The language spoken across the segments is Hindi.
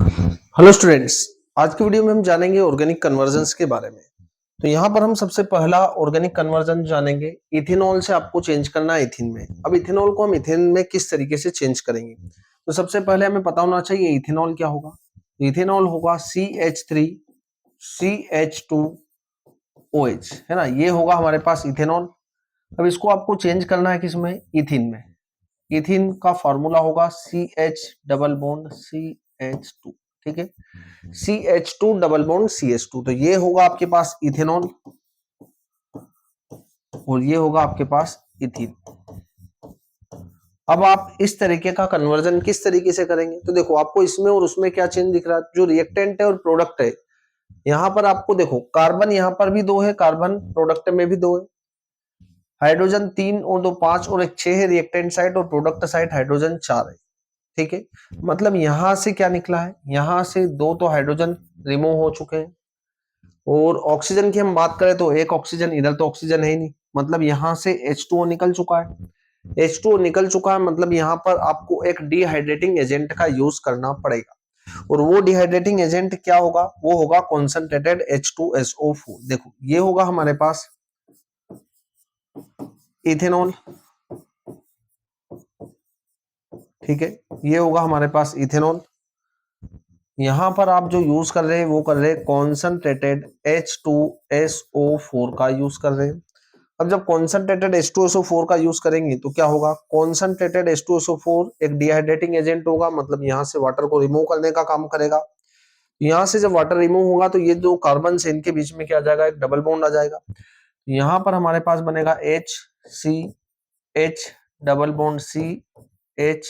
हेलो स्टूडेंट्स, आज की वीडियो में हम जानेंगे ऑर्गेनिक कन्वर्जन्स के बारे में। तो यहाँ पर हम सबसे पहला ऑर्गेनिक कन्वर्जन जानेंगे। इथेनॉल से आपको चेंज करना है इथीन में। अब इथेनॉल को हम इथेन में किस तरीके से चेंज करेंगे, तो सबसे पहले हमें पता होना चाहिए इथेनॉल क्या होगा। इथेनॉल होगा CH3 CH2OH, है ना, ये होगा हमारे पास इथेनॉल। अब इसको आपको चेंज करना है किसमें, इथीन में। इथीन का फॉर्मूला होगा CH डबल बॉन्ड CH2, ठीक है, CH2 डबल बॉन्ड CH2। तो ये होगा आपके पास इथेनॉल और ये होगा आपके पास इथीन। अब आप इस तरीके का कन्वर्जन किस तरीके से करेंगे, तो देखो आपको इसमें और उसमें क्या चेंज दिख रहा है, जो रिएक्टेंट है और प्रोडक्ट है। यहां पर आपको देखो कार्बन यहां पर भी 2 है, कार्बन प्रोडक्ट में भी 2 है, हाइड्रोजन 3 और 2 5 और एक 6 है रिएक्टेंट साइड, और प्रोडक्ट साइड हाइड्रोजन 4 है, ठीक है। मतलब यहां से क्या निकला है, यहां से 2 तो हाइड्रोजन रिमूव हो चुके हैं, और ऑक्सीजन की हम बात करें तो एक ऑक्सीजन, इधर तो ऑक्सीजन है ही नहीं, मतलब यहां से H2O निकल चुका है। H2O निकल चुका है, मतलब यहां पर आपको एक डिहाइड्रेटिंग एजेंट का यूज करना पड़ेगा, और वो डिहाइड्रेटिंग एजेंट क्या होगा, वो होगा कॉन्सेंट्रेटेड H2SO4। देखो ये होगा हमारे पास इथेनॉल, ठीक है, ये होगा हमारे पास इथेनॉल। यहां पर आप जो यूज कर रहे हैं वो कर रहे हैं कॉन्सेंट्रेटेड H2SO4 का यूज कर रहे हैं। अब जब कॉन्सेंट्रेटेड H2SO4 का यूज करेंगे तो क्या होगा, कॉन्सेंट्रेटेड H2SO4 एक डिहाइड्रेटिंग एजेंट होगा, मतलब यहां से वाटर को रिमूव करने का काम करेगा। यहां से जब वाटर रिमूव होगा तो ये जो कार्बन से इनके बीच में क्या आ जाएगा, एक डबल बॉन्ड आ जाएगा। यहां पर हमारे पास बनेगा HCH डबल बॉन्ड CH,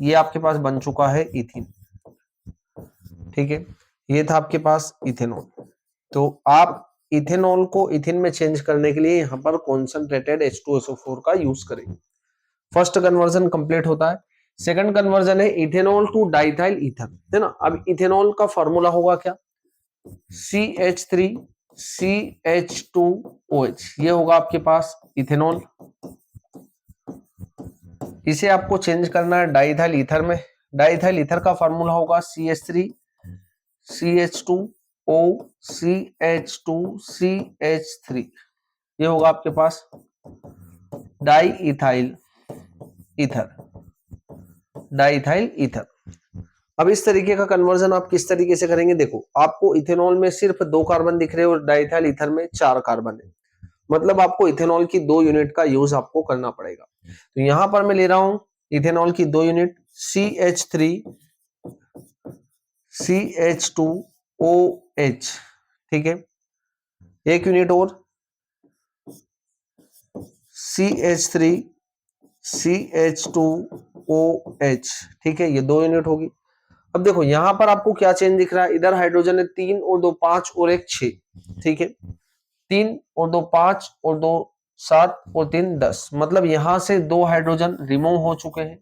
ये आपके पास बन चुका है इथीन, ठीक है। ये था आपके पास इथेनॉल। तो आप इथेनॉल को इथिन में चेंज करने के लिए यहां पर कॉन्सेंट्रेटेड H2SO4 का यूज करेंगे। फर्स्ट कन्वर्जन कंप्लीट होता है। सेकंड कन्वर्जन है इथेनॉल टू डाइथाइल ईथर, है ना। अब इथेनॉल का फॉर्मूला होगा क्या, CH3 CH2OH, ये होगा आपके पास इथेनॉल। इसे आपको चेंज करना है डाइथाइल ईथर में। डाइथाइल ईथर का फॉर्मूला होगा CH3 CH2O CH2 CH3, ये होगा आपके पास diethyl ether, diethyl ether. अब इस तरीके का कन्वर्जन आप किस तरीके से करेंगे, देखो आपको इथेनॉल में सिर्फ 2 कार्बन दिख रहे हैं और डाइथाइल ईथर में 4 कार्बन है, मतलब आपको इथेनॉल की 2 यूनिट का यूज आपको करना पड़ेगा। तो यहां पर मैं ले रहा हूं इथेनॉल की 2 यूनिट, CH3 CH2OH, ठीक है, एक यूनिट और CH3 CH2OH, ठीक है, ये 2 यूनिट होगी। अब देखो यहां पर आपको क्या चेंज दिख रहा है, इधर हाइड्रोजन है 3 और 2 5 और एक 6, ठीक है, 3 और 2 5 और 2 7 और 3 10, मतलब यहां से 2 हाइड्रोजन रिमूव हो चुके हैं।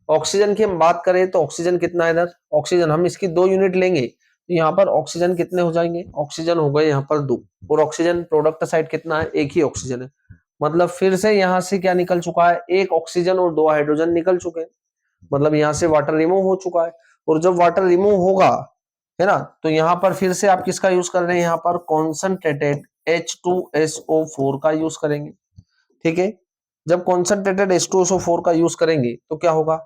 ऑक्सीजन की हम बात करें तो ऑक्सीजन कितना है इधर, ऑक्सीजन हम इसकी 2 यूनिट लेंगे तो यहाँ पर ऑक्सीजन कितने हो जाएंगे, ऑक्सीजन हो गए यहाँ पर 2, और ऑक्सीजन प्रोडक्ट साइड कितना है, एक ही ऑक्सीजन है, मतलब फिर से यहाँ से क्या निकल चुका है, एक ऑक्सीजन और 2 हाइड्रोजन निकल चुके हैं, मतलब यहाँ से वाटर रिमूव हो चुका है। और जब वाटर रिमूव होगा, है ना, तो यहाँ पर फिर से आप किसका यूज कर रहे हैं, यहाँ पर कॉन्सेंट्रेटेड H2SO4 का यूज करेंगे, ठीक है। जब कॉन्सेंट्रेटेड H2SO4 का यूज करेंगे तो क्या होगा,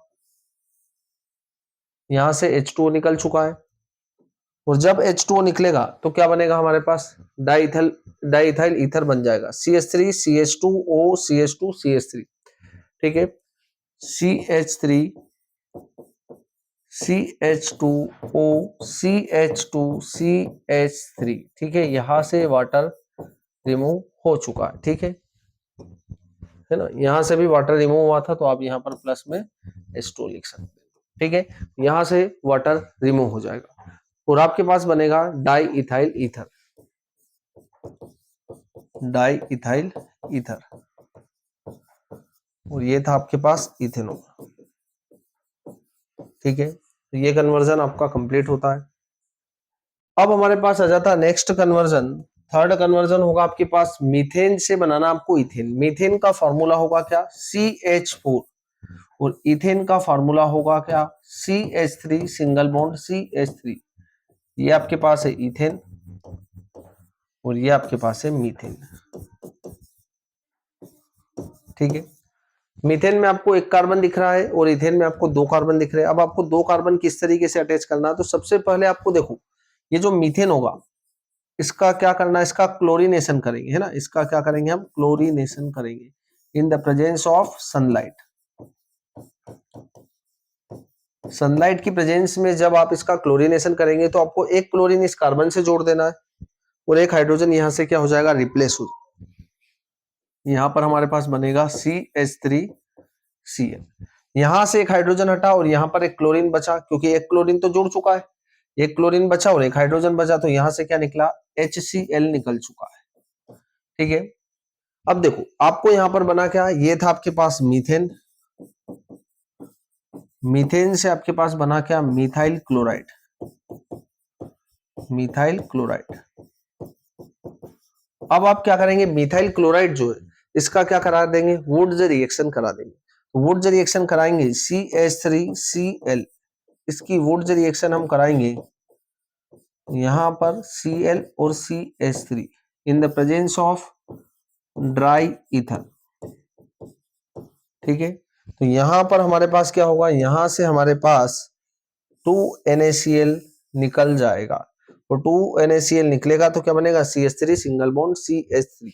यहां से H2O निकल चुका है, और जब H2O निकलेगा तो क्या बनेगा हमारे पास, डाइथाइल ईथर बन जाएगा, CH3 CH2O CH2 CH3, ठीक है, CH3 CH2O CH2 CH3, ठीक है, यहां से वाटर रिमूव हो चुका है, ठीक है ना, यहां से भी वाटर रिमूव हुआ था तो आप यहां पर प्लस में H2O लिख सकते हैं, ठीक है, यहां से वाटर रिमूव हो जाएगा और आपके पास बनेगा di ethyl ether, di ethyl ether, और ये था आपके पास इथेनॉल, ठीक है। तो ये कन्वर्जन आपका कंप्लीट होता है। अब हमारे पास आ जाता है नेक्स्ट कन्वर्जन। थर्ड कन्वर्जन होगा आपके पास मीथेन से बनाना आपको इथेन। मीथेन का फॉर्मूला होगा क्या, CH4 और इथेन का फॉर्मूला होगा क्या, CH3 सिंगल बॉन्ड CH3। ये आपके पास है इथेन और ये आपके पास है मीथेन। ठीक है, मीथेन में आपको एक कार्बन दिख रहा है और इथेन में आपको दो कार्बन दिख रहे हैं। अब आपको दो कार्बन किस तरीके से अटैच करना है, तो सबसे पहले आपको देखो ये जो मीथेन होगा इसका क्या करना है, इसका क्लोरीनेशन करेंगे, है ना। इसका क्या करेंगे हम, क्लोरीनेशन करेंगे in the presence of sunlight. Sunlight की प्रेजेंस में जब आप इसका क्लोरीनेशन करेंगे तो आपको एक क्लोरीन इस कार्बन से जोड़ देना है और एक हाइड्रोजन यहां से क्या हो जाएगा, रिप्लेस हो। यहां पर हमारे पास बनेगा CH3Cl। यहां से एक हाइड्रोजन हटा और यहां पर एक क्लोरीन बचा, क्योंकि एक क्लोरीन तो जुड़ चुका है, एक क्लोरीन बचा और एक हाइड्रोजन बचा, तो यहां से क्या निकला, HCl निकल चुका है। ठीक है, अब देखो आपको यहां पर बना क्या, ये था आपके पास मीथेन, मीथेन से आपके पास बना क्या, मिथाइल क्लोराइड, मिथाइल क्लोराइड। अब आप क्या करेंगे, मिथाइल क्लोराइड जो है इसका क्या करा देंगे, वुड्स रिएक्शन करा देंगे। तो वुड्स रिएक्शन कराएंगे CH3Cl, इसकी वुड्स रिएक्शन हम कराएंगे यहां पर Cl और CH3 in the presence of dry ether. ठीक है, तो यहां पर हमारे पास क्या होगा, यहां से हमारे पास 2NaCl निकल जाएगा और 2NaCl निकलेगा तो क्या बनेगा, CH3 single bond CH3,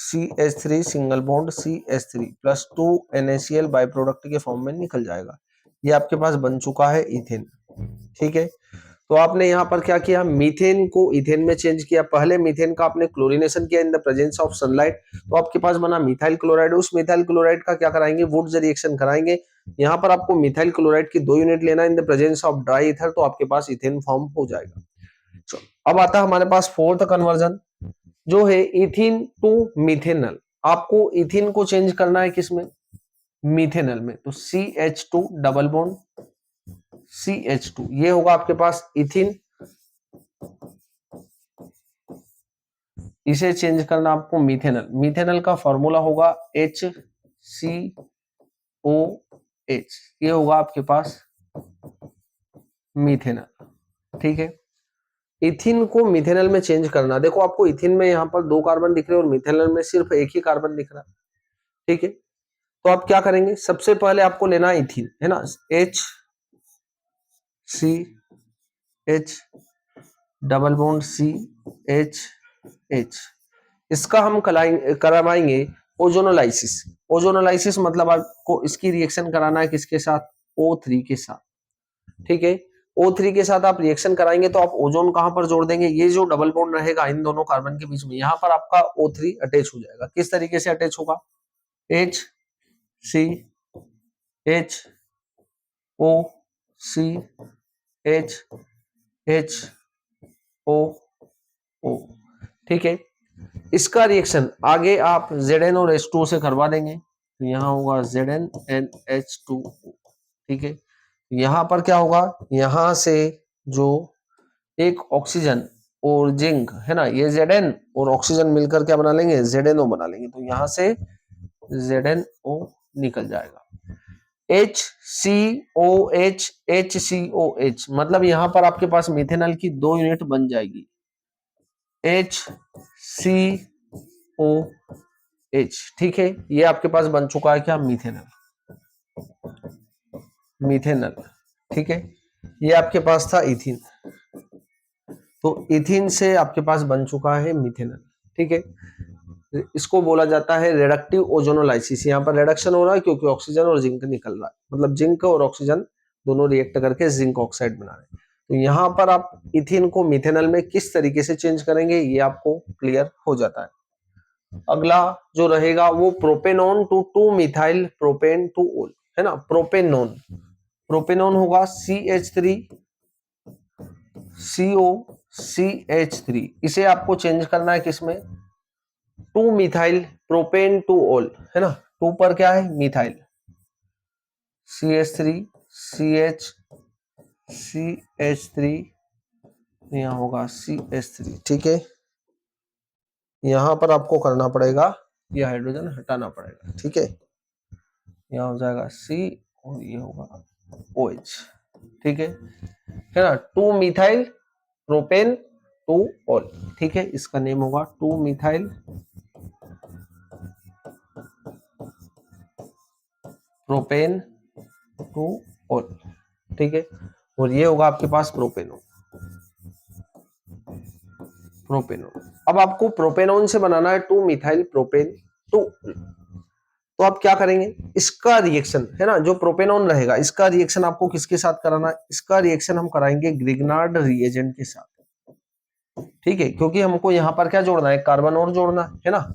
CH3 single bond CH3 plus 2NaCl by product के फॉर्म में निकल जाएगा। ये आपके पास बन चुका है इथेन। ठीक है, तो आपने यहाँ पर क्या किया, मीथेन को इथेन में चेंज किया। पहले मीथेन का आपने क्लोरीनेशन किया in the presence of sunlight, तो आपके पास बना मिथाइल क्लोराइड। उस मिथाइल क्लोराइड का क्या कराएंगे, वुड्स रिएक्शन कराएंगे। यहाँ पर आपको मिथाइल क्लोराइड की 2 यूनिट लेना in the presence of dry ether, तो आपके पास इथेन फॉर्म हो जाएगा। अब आता है हमारे पास फोर्थ कन्वर्जन जो है इथीन टू मिथेनल। आपको इथीन को चेंज करना है किसमें, मिथेनल में, तो CH2 डबल बॉन्ड CH2 ये होगा आपके पास इथीन। इसे चेंज करना आपको मिथेनल, मिथेनल का फॉर्मूला होगा HCOH, ये होगा आपके पास मिथेनल। ठीक है, इथिन को मिथेनल में चेंज करना, देखो आपको इथिन में यहाँ पर दो कार्बन दिख रहे हैं और मिथेनल में सिर्फ एक ही कार्बन दिख रहा है। ठीक है, तो आप क्या करेंगे, सबसे पहले आपको लेना है इथिन, है ना, HCH डबल बॉन्ड CHH, इसका हम करवाएंगे ओजोनोलाइसिस। ओजोनोलाइसिस मतलब आपको इसकी रिएक्शन कराना है किसके साथ, O3 के साथ। ठीक है, O3 के साथ आप रिएक्शन कराएंगे तो आप ओजोन कहां पर जोड़ देंगे, ये जो डबल बॉन्ड रहेगा इन दोनों कार्बन के बीच में, यहां पर आपका O3 अटैच हो जाएगा। किस तरीके से अटैच होगा, HCHOCHO। ठीक है, इसका रिएक्शन आगे आप Zn और H2O से करवा देंगे, तो यहां होगा ZnNH2O। ठीक है, यहां पर क्या होगा, यहां से जो एक ऑक्सीजन और जिंक है ना, ये Zn और ऑक्सीजन मिलकर क्या बना लेंगे, ZnO बना लेंगे, तो यहां से ZnO निकल जाएगा। HCOH HCOH मतलब यहां पर आपके पास मिथेनॉल की 2 यूनिट बन जाएगी, HCOH। ठीक है, ये आपके पास बन चुका है क्या, मिथेनॉल, मिथेनॉल। ठीक है, ये आपके पास था इथिन, तो इथिन से आपके पास बन चुका है मिथेनॉल। ठीक है, इसको बोला जाता है रिडक्टिव ओजोनोलाइसिस। यहाँ पर रिडक्शन हो रहा है क्योंकि ऑक्सीजन और जिंक निकल रहा है, मतलब जिंक और ऑक्सीजन दोनों रिएक्ट करके जिंक ऑक्साइड बना रहे हैं। तो यहाँ पर आप इथिन को मिथेनॉल में किस तरीके से चेंज करेंगे ये आपको क्लियर हो जाता है। अगला जो रहेगा वो propanone to 2 methyl propan two ol, है ना। प्रोपेनॉन, प्रोपेनॉन होगा CH3CO CH3, इसे आपको चेंज करना है किसमें, 2 मिथाइल प्रोपेन टू ओल, है ना। 2 पर क्या है, मिथाइल, CH3 CH3 यहाँ होगा CH3। ठीक है, यहां पर आपको करना पड़ेगा, ये हाइड्रोजन हटाना पड़ेगा। ठीक है, यहाँ हो जाएगा C और ये होगा OH, ठीक है ना। 2 मिथाइल प्रोपेन 2 ऑल, ठीक है, इसका नेम होगा 2 मिथाइल प्रोपेन 2 ऑल, ठीक है। और ये होगा आपके पास प्रोपेनोन। अब आपको प्रोपेनोन से बनाना है 2 मिथाइल प्रोपेन 2, तो आप क्या करेंगे, इसका रिएक्शन है ना, जो प्रोपेनोन रहेगा इसका रिएक्शन आपको किसके साथ कराना है, इसका रिएक्शन हम कराएंगे ग्रिग्नार्ड रिएजेंट के साथ, ठीक है, क्योंकि हमको यहाँ पर क्या जोड़ना है, कार्बन और जोड़ना है ना।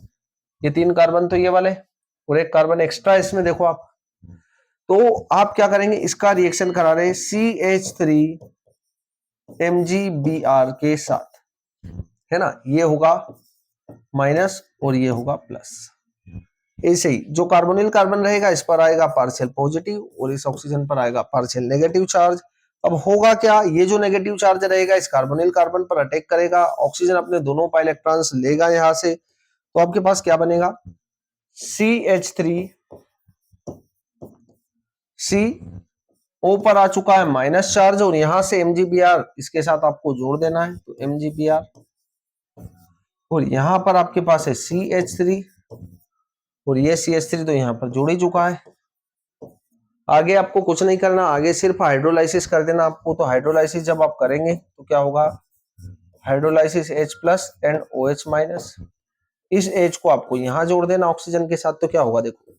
ये 3 कार्बन तो ये वाले और एक कार्बन एक्स्ट्रा इसमें देखो आप, तो आप क्या करेंगे, इसका रिएक्शन करा रहे हैं CH3 MgBr के साथ, है ना। ये होगा माइनस और ये होगा प्लस। ऐसे ही जो कार्बोनिल कार्बन रहेगा इस पर आएगा पार्शियल पॉजिटिव और इस ऑक्सीजन पर आएगा पार्शियल नेगेटिव चार्ज। अब होगा क्या, ये जो नेगेटिव चार्ज रहेगा इस कार्बोनिल कार्बन पर अटैक करेगा, ऑक्सीजन अपने दोनों पाई इलेक्ट्रॉन्स लेगा यहां से, तो आपके पास क्या बनेगा, CH3 C O पर आ चुका है माइनस चार्ज और यहां से MgBr इसके साथ आपको जोड़ देना है, तो MgBr और यहां पर आपके पास है CH3 और ये CH3 तो यहां पर जोड़ ही चुका है। आगे आपको कुछ नहीं करना, आगे सिर्फ हाइड्रोलाइसिस कर देना आपको। तो हाइड्रोलाइसिस जब आप करेंगे तो क्या होगा, hydrolysis H plus and OH minus, इस H को आपको यहां जोड़ देना ऑक्सीजन के साथ, तो क्या होगा देखो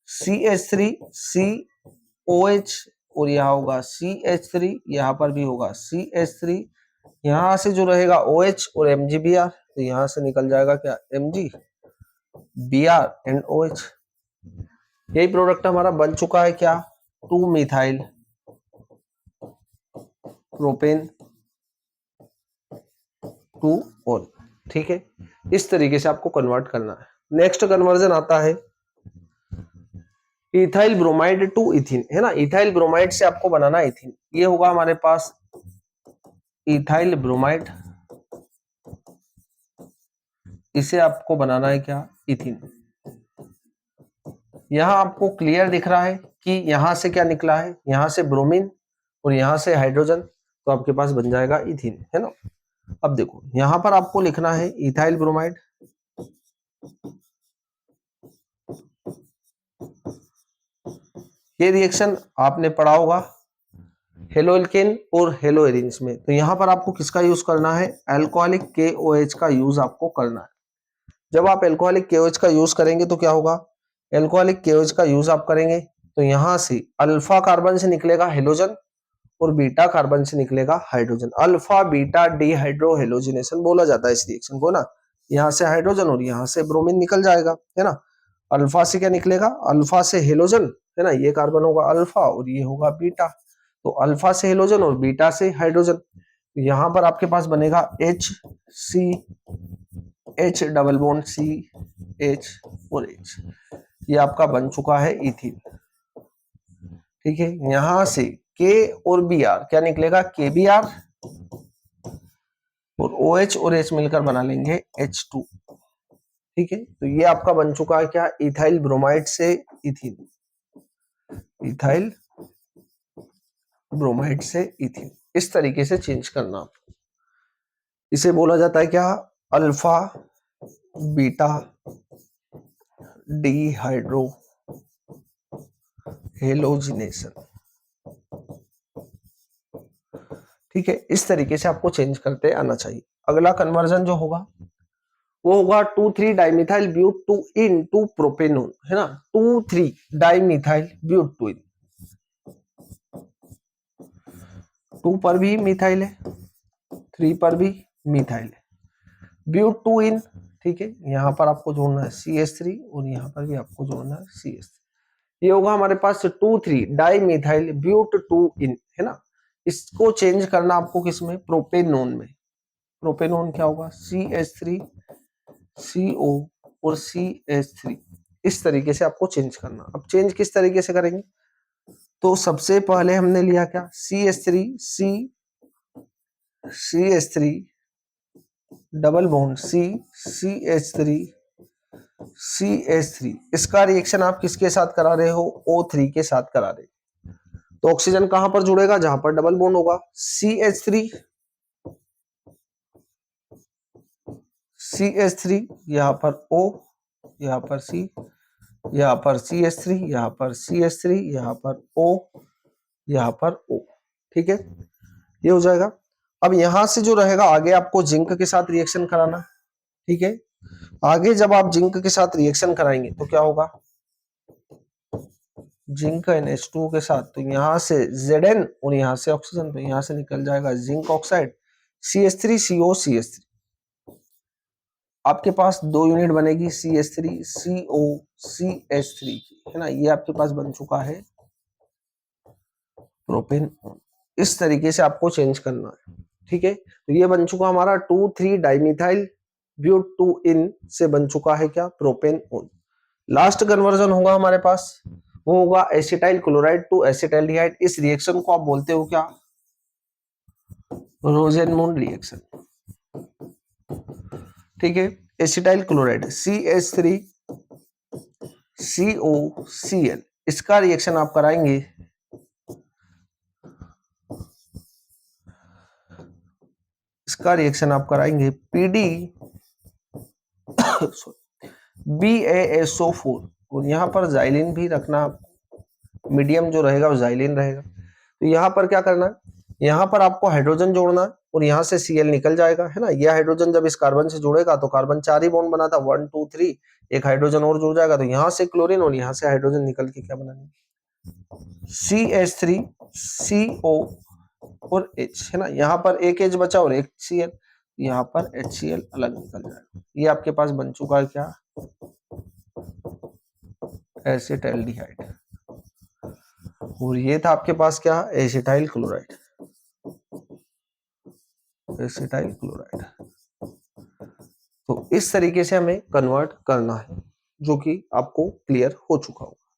CH3 COH और यहाँ होगा CH3, यहाँ पर भी होगा CH3, यहाँ से जो रहेगा OH और MgBr, तो यहाँ से निकल जाएगा क्या MgBr एंड OH। यही प्रोडक्ट हमारा बन चुका है क्या, 2 मिथाइल प्रोपेन 2 ऑल, ठीक है। इस तरीके से आपको कन्वर्ट करना है। नेक्स्ट कन्वर्जन आता है इथाइल ब्रोमाइड टू इथिन, है ना। इथाइल ब्रोमाइड से आपको बनाना इथिन, ये होगा हमारे पास इथाइल ब्रोमाइड, इसे आपको बनाना है क्या इथिन। यहां आपको क्लियर दिख रहा है कि यहां से क्या निकला है, यहां से ब्रोमीन और यहां से हाइड्रोजन, तो आपके पास बन जाएगा इथिन, है ना। अब देखो यहां पर आपको लिखना है इथाइल ब्रोमाइड, ये रिएक्शन आपने पढ़ा होगा हेलोएल्केन और हेलोएरिन्स में, तो यहां पर आपको किसका यूज करना है, अल्कोहलिक KOH का यूज आपको करना है। जब आप अल्कोहलिक KOH का यूज करेंगे तो क्या होगा, अल्कोहलिक KOH का यूज आप करेंगे तो यहां से अल्फा कार्बन से निकलेगा हेलोजन और बीटा कार्बन से निकलेगा hydrogen, alpha beta dehydro halogenation बोला जाता है इस रिएक्शन को ना। यहाँ से हाइड्रोजन और यहाँ से ब्रोमीन निकल जाएगा, है ना। अल्फा से क्या निकलेगा, अल्फा से हेलोजन, है ना, ये कार्बन होगा अल्फा और ये होगा बीटा, तो अल्फा से हेलोजन और बीटा से हाइड्रोजन, यहाँ पर आपके पास बनेगा H डबल बॉन्ड CH और H, ये आपका बन चुका है इथिन, ठीक है। यहां से K और Br क्या निकलेगा, KBr और OH और H मिलकर बना लेंगे H2, ठीक है। तो ये आपका बन चुका है क्या, इथाइल ब्रोमाइड से इथिन, इथाइल ब्रोमाइड से इथिन, इस तरीके से चेंज करना आपको। इसे बोला जाता है क्या, अल्फा बीटा डिहाइड्रो हेलोजिनेशन, ठीक है। इस तरीके से आपको चेंज करते आना चाहिए। अगला कन्वर्जन जो होगा वो होगा 2,3 dimethyl but two ene to propanone, है ना। 2,3 डाइमिथाइल ब्यूट टू इन, 2 पर भी मिथाइल है 3 पर भी मिथाइल है, ब्यूट टू इन, ठीक है। यहाँ पर आपको जोड़ना है CH3 और यहाँ पर भी आपको जोड़ना है CH3, ये होगा हमारे पास 2,3 डाइमिथाइल ब्यूट टू इन, है ना। इसको चेंज करना आपको किसमें, प्रोपेनोन में। प्रोपेनोन क्या होगा, CH3 CO और CH3, इस तरीके से आपको चेंज करना। अब चेंज किस तरीके से करेंगे, तो सबसे पहले हमने लिया क्या, CH3 CH3 double bond CH3 CH3, इसका रिएक्शन आप किसके साथ करा रहे हो? O3 के साथ करा रहे हो। तो ऑक्सीजन कहां पर जुड़ेगा? जहां पर डबल बॉन्ड होगा। CH3 यहां पर O, यहां पर C, यहां पर CH3, यहां पर CH3, यहां पर O, यहां पर O। ठीक है, ये हो जाएगा। अब यहां से जो रहेगा आगे आपको जिंक के साथ रिएक्शन कराना। ठीक है, आगे जब आप जिंक के साथ रिएक्शन कराएंगे तो क्या होगा? जिंक NH2 के साथ, तो यहां से Zn और यहां से ऑक्सीजन, तो यहां से निकल जाएगा जिंक ऑक्साइड CH3CO CH3। आपके पास दो यूनिट बनेगी CH3CO CH3 की, है ना। ये आपके पास बन चुका है प्रोपेन। इस तरीके से आपको चेंज करना है। ठीक है, तो ये बन चुका हमारा 2,3 डाइमिथाइल ब्यूटूइन से बन चुका है क्या? प्रोपेन। लास्ट कन्वर्जन होगा हमारे पास, वो होगा एसिटाइल क्लोराइड टू एसिटाल्डिहाइड। इस रिएक्शन को आप बोलते हो क्या? रोजेनमून रिएक्शन। ठीक है, एसिटाइल क्लोराइड CH3COCl, इसका रिएक्शन आप कराएंगे PD BaSO4, और यहां पर जाइलिन भी रखना। मीडियम जो रहेगा वो जाइलिन रहेगा। तो यहाँ पर क्या करना है? यहाँ पर आपको हाइड्रोजन जोड़ना है और यहाँ से Cl निकल जाएगा, है ना। यह हाइड्रोजन जब इस कार्बन से जुड़ेगा तो कार्बन 4 ही बॉन्ड बनाता, 1 2 3, एक हाइड्रोजन और जुड़ जाएगा, तो यहाँ से क्लोरीन और यहाँ से हाइड्रोजन निकल के क्या बनाएंगे? CH3CO और H, है ना। यहाँ पर एक H बचा और एक Cl, यहाँ पर HCl अलग निकल जाएगा। ये आपके पास बन चुका है क्या? एसिटाल्डिहाइड। और ये था आपके पास क्या? Acetyl chloride. तो इस तरीके से हमें कन्वर्ट करना है, जो कि आपको क्लियर हो चुका होगा।